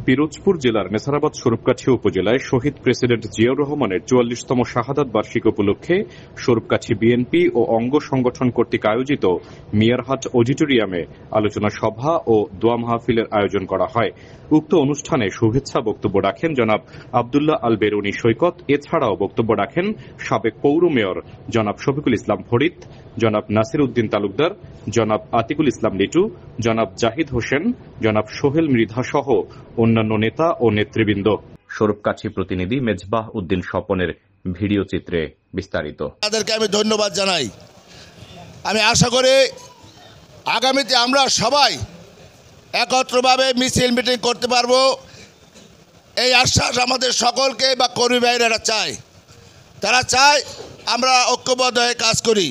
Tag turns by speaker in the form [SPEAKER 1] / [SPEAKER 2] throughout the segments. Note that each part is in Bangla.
[SPEAKER 1] পিরোজপুর জেলার নেসারাবাদ স্বরূপকাছি উপজেলায় শহীদ প্রেসিডেন্ট জিয়াউর রহমানের ৪৪তম শাহাদাত বার্ষিকী উপলক্ষে স্বরূপকাছি বিএনপি ও অঙ্গ সংগঠন কর্তৃক আয়োজিত মিয়ারহাট অডিটোরিয়ামে আলোচনা সভা ও দোয়া মাহফিলের আয়োজন করা হয়। উক্ত অনুষ্ঠানে শুভেচ্ছা বক্তব্য রাখেন জনাব আব্দুল্লাহ আল বেরুনি সৈকত। এছাড়াও বক্তব্য রাখেন সাবেক পৌর মেয়র জনাব শফিকুল ইসলাম ফরিদ, জনাব নাসির উদ্দিন তালুকদার, জনাব আতিকুল ইসলাম লিটু, জনাব জাহিদ হোসেন, জনাব সোহেল মৃধা সহ অন্যান্য নেতা ও নেতৃবৃন্দ। স্বরূপকাছি প্রতিনিধি মেজবাহ উদ্দিন স্বপনের ভিডিও চিত্রে বিস্তারিত।
[SPEAKER 2] তাদেরকে আমি ধন্যবাদ জানাই। আমি আশা করি আগামীতে আমরা সবাই একত্রভাবে মিছিল মিটিং করতে পারবো, এই আশ্বাস আমাদের সকলকে বা কর্মী ভাইরা চায়। তারা চায় আমরা ঐক্যবদ্ধ হয়ে কাজ করি।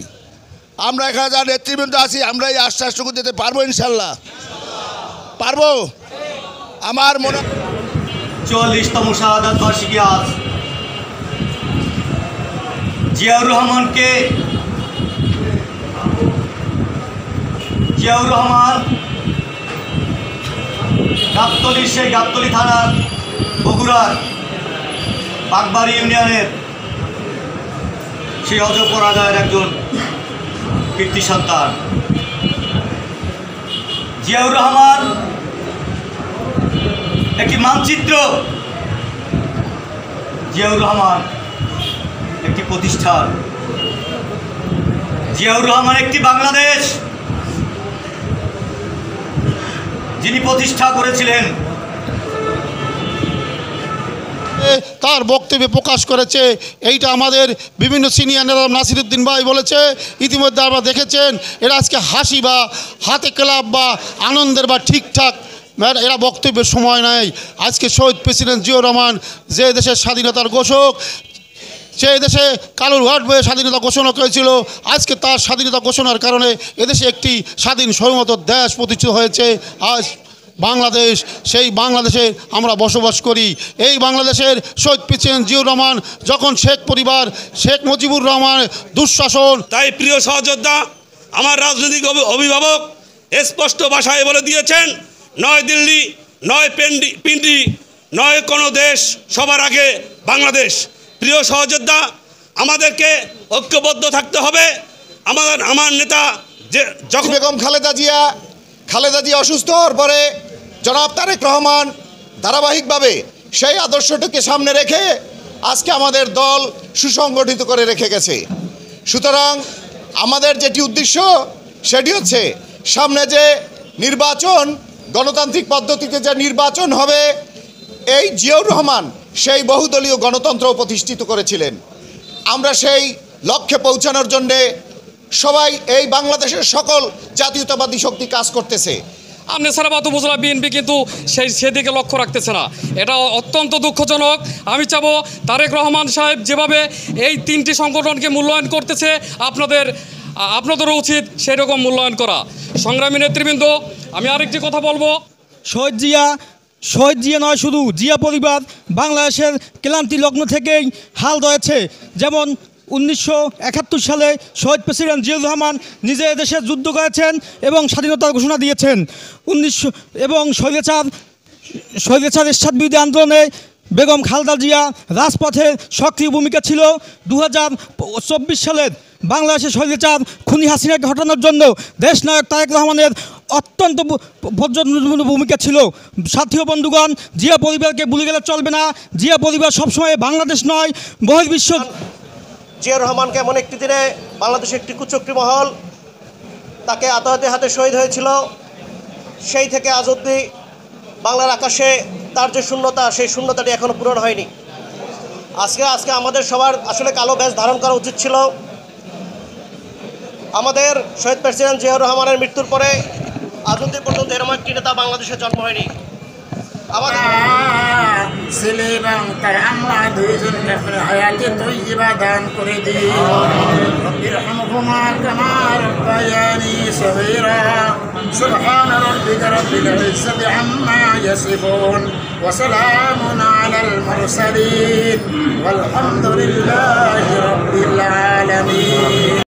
[SPEAKER 2] আমরা এখানে যারা নেতৃবৃন্দ আছি আমরা এই আশ্বাসটুকু দিতে পারবো, ইনশাল্লাহ পারবো। আমার মনে
[SPEAKER 3] ৪৪তম শাহাদাত বার্ষিকী আজ জিয়াউর রহমান গাবতলী, সেই গাবতলী থানার বগুড়ার বাগবাড়ি ইউনিয়নের সেই অজপরাগায়ের একজন কীর্তি সন্তান। জিয়াউর রহমান একটি মানচিত্র, জিয়াউর রহমান একটি প্রতিষ্ঠান, জিয়াউর রহমান একটি বাংলাদেশ যিনি প্রতিষ্ঠা করেছিলেন।
[SPEAKER 4] তার বক্তব্যে প্রকাশ করেছে, এইটা আমাদের বিভিন্ন সিনিয়র নেতা নাসির উদ্দিন ভাই বলেছে। ইতিমধ্যে আপনারা দেখেছেন এরা আজকে হাসি বা হাতে ক্লাব বা আনন্দের বা ঠিকঠাক এরা বক্তব্যের সময় নাই। আজকে শহীদ প্রেসিডেন্ট জিয়াউর রহমান যে দেশের স্বাধীনতার ঘোষক, সেই দেশে কালুর ঘাট বয়ে স্বাধীনতা ঘোষণা করেছিল, আজকে তার স্বাধীনতা ঘোষণার কারণে এদেশে একটি স্বাধীন স্বয়ংমত দেশ প্রতিষ্ঠিত হয়েছে। আজ বাংলাদেশ, সেই বাংলাদেশে আমরা বসবাস করি। এই বাংলাদেশের শহীদ প্রেসিডেন্ট জিয়াউর রহমান যখন শেখ পরিবার, শেখ মুজিবুর রহমান দুঃশাসন।
[SPEAKER 5] তাই প্রিয় সহযোদ্ধা, আমার রাজনৈতিক অভিভাবক স্পষ্ট ভাষায় বলে দিয়েছেন, নয় দিল্লি, নয় পিন্ডি, নয় কোনো দেশ, সবার আগে বাংলাদেশ। প্রিয় সহযোদ্ধা, আমাদেরকে ঐক্যবদ্ধ থাকতে হবে। আমার নেতা যে যখন
[SPEAKER 2] বেগম খালেদা জিয়া অসুস্থ হওয়ার পরে জনাব তারেক রহমান ধারাবাহিকভাবে সেই আদর্শটিকে সামনে রেখে আজকে আমাদের দল সুসংগঠিত করে রেখে গেছে। সুতরাং আমাদের যেটি উদ্দেশ্য সেটি হচ্ছে সামনে যে নির্বাচন, গণতান্ত্রিক পদ্ধতিতে যে নির্বাচন হবে, এই জিয়াউর রহমান সেই বহুদলীয় গণতন্ত্র প্রতিষ্ঠিত করেছিলেন। আমরা সেই লক্ষ্যে পৌঁছানোর জন্যে সবাই এই বাংলাদেশের সকল জাতীয়তাবাদী শক্তি কাজ করতেছে।
[SPEAKER 6] নেসারাবাদ উপজেলা বিএনপি কিন্তু সেদিকে লক্ষ্য রাখতেছে না। এটা অত্যন্ত দুঃখজনক। আমি চাবো তারেক রহমান সাহেব যেভাবে এই তিনটি সংগঠনকে মূল্যায়ন করতেছে, আপনাদেরও উচিত সেই রকম মূল্যায়ন করা। সংগ্রামী নেতৃবৃন্দ, আমি আরেকটি কথা বলবো।
[SPEAKER 7] শহীদ জিয়া নয়, শুধু জিয়া পরিবার বাংলাদেশের ক্লান্তি লগ্ন থেকেই হাল ধরেছে। যেমন 1971 সালে শহীদ প্রেসিডেন্ট জিয়াউর রহমান নিজে দেশে যুদ্ধ করেছেন এবং স্বাধীনতার ঘোষণা দিয়েছেন। এবং স্বৈরাচার এরশাদ বিরোধী আন্দোলনে বেগম খালেদা জিয়া রাজপথে সক্রিয় ভূমিকা ছিল। 2024 সালের বাংলাদেশের স্বৈরাচার খুনি হাসিনাকে হটানোর জন্য দেশনায়ক তারেক রহমানের অত্যন্ত প্রয়োজনীয় ভূমিকা ছিল। সাথী বন্ধুগণ, জিয়া পরিবারকে ভুলে গেলে চলবে না। জিয়া পরিবার সবসময় বাংলাদেশ নয়, বহির্বিশ্ব।
[SPEAKER 3] জিয়াউর রহমানকে এমন একটি দিনে বাংলাদেশের একটি কুচক্রী মহল তাকে আততায়ীদের হাতে শহীদ হয়েছিল। সেই থেকে আজ অবধি বাংলার আকাশে তার যে শূন্যতা, সেই শূন্যতাটি এখনও পূরণ হয়নি। আজকে আমাদের সবার আসলে কালো ব্যাজ ধারণ করা উচিত ছিল। আমাদের শহীদ প্রেসিডেন্ট জিয়াউর রহমানের মৃত্যুর পরে আজ অবধি পর্যন্ত এরকম একটি নেতা বাংলাদেশে জন্ম হয়নি।
[SPEAKER 8] ছেলে এবং তার আম্মা দুইজনকে হায়াতে তৈয়বা দান করে দিন। রব্বিরহামহুমা কামা রাব্বায়ানি সগীরা। সুবহান রাব্বিকা রাব্বিল ইজ্জাতি আম্মা ইয়াসিফুন ওয়া সালামুন আলাল মুরসালিন ওয়ালহামদুলিল্লাহি রাব্বিল আলামিন।